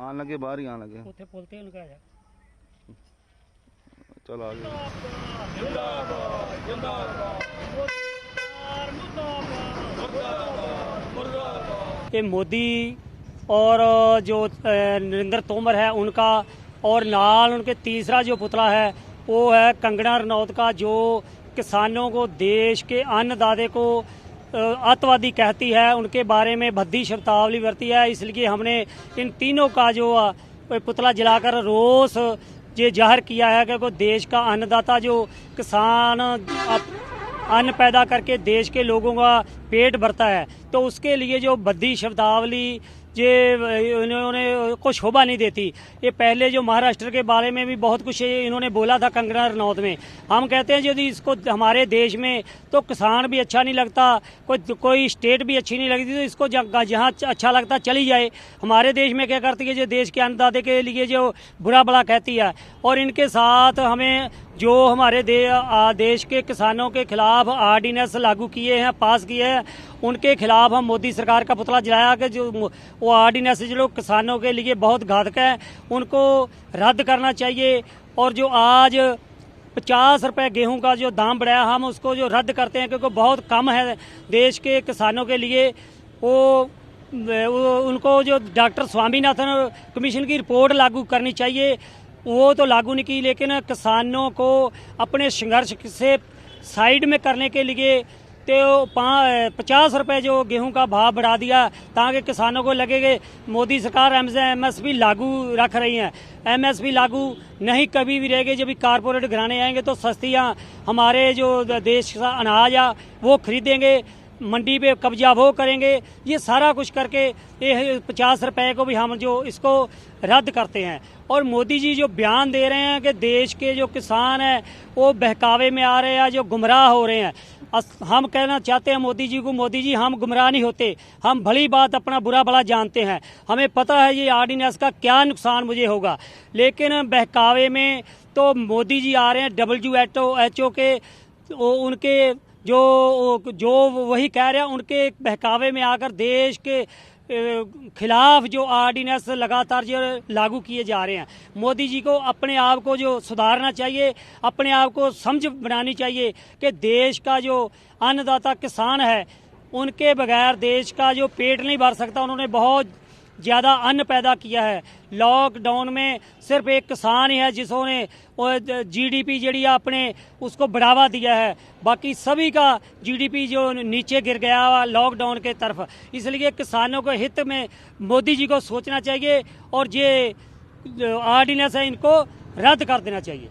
आने लगे, बाहर ही आने लगे। उत्थे पुल ते उनका आया। चलो आगे। ये मोदी और जो नरेंद्र तोमर है उनका, और नाल उनके तीसरा जो पुतला है वो है कंगना रनौत का, जो किसानों को, देश के अन्नदाते को अतवादी कहती है, उनके बारे में भद्दी शब्दावली बरती है। इसलिए हमने इन तीनों का जो पुतला जलाकर रोष ये जाहिर किया है कि देश का अन्नदाता, जो किसान अन्न पैदा करके देश के लोगों का पेट भरता है, तो उसके लिए जो भद्दी शब्दावली ये इन्होंने को शोभा नहीं देती। ये पहले जो महाराष्ट्र के बारे में भी बहुत कुछ इन्होंने बोला था कंगना रनौत में। हम कहते हैं यदि इसको हमारे देश में तो किसान भी अच्छा नहीं लगता, कोई स्टेट भी अच्छी नहीं लगती, तो इसको जहाँ अच्छा लगता चली जाए। हमारे देश में क्या करती है, जो देश के अन्नदाते के लिए जो बुरा भला कहती है, और इनके साथ हमें जो हमारे देश के किसानों के खिलाफ ऑर्डिनेंस लागू किए हैं, पास किए हैं, उनके खिलाफ हम मोदी सरकार का पुतला जलाया कि जो वो ऑर्डिनेंस जो किसानों के लिए बहुत घातक है, उनको रद्द करना चाहिए। और जो आज 50 रुपये गेहूं का जो दाम बढ़ाया, हम उसको जो रद्द करते हैं क्योंकि बहुत कम है देश के किसानों के लिए। वो उनको जो डॉक्टर स्वामीनाथन कमीशन की रिपोर्ट लागू करनी चाहिए, वो तो लागू नहीं की, लेकिन किसानों को अपने संघर्ष से साइड में करने के लिए तो 50 रुपये जो गेहूं का भाव बढ़ा दिया, ताकि किसानों को लगे कि मोदी सरकार MSP लागू रख रही है। MSP लागू नहीं कभी भी रहेगी। जब भी कारपोरेट घराने आएंगे तो सस्तियाँ हमारे जो देश का अनाज है वो खरीदेंगे, मंडी पे कब्जा वो करेंगे। ये सारा कुछ करके ये 50 रुपये को भी हम जो इसको रद्द करते हैं। और मोदी जी जो बयान दे रहे हैं कि देश के जो किसान हैं वो बहकावे में आ रहे हैं, जो गुमराह हो रहे हैं। हम कहना चाहते हैं मोदी जी को, मोदी जी हम गुमराह नहीं होते, हम भली बात अपना बुरा भला जानते हैं, हमें पता है ये ऑर्डिनेंस का क्या नुकसान मुझे होगा, लेकिन बहकावे में तो मोदी जी आ रहे हैं। WHO के उनके जो वही कह रहे हैं, उनके बहकावे में आकर देश के खिलाफ जो ऑर्डिनेंस लगातार जो लागू किए जा रहे हैं। मोदी जी को अपने आप को जो सुधारना चाहिए, अपने आप को समझ बनानी चाहिए कि देश का जो अन्नदाता किसान है, उनके बगैर देश का जो पेट नहीं भर सकता। उन्होंने बहुत ज़्यादा अन्न पैदा किया है। लॉकडाउन में सिर्फ एक किसान ही है जिसने GDP जड़ी अपने उसको बढ़ावा दिया है, बाकी सभी का GDP जो नीचे गिर गया हुआ लॉकडाउन के तरफ। इसलिए किसानों के हित में मोदी जी को सोचना चाहिए और ये ऑर्डिनेंस है इनको रद्द कर देना चाहिए।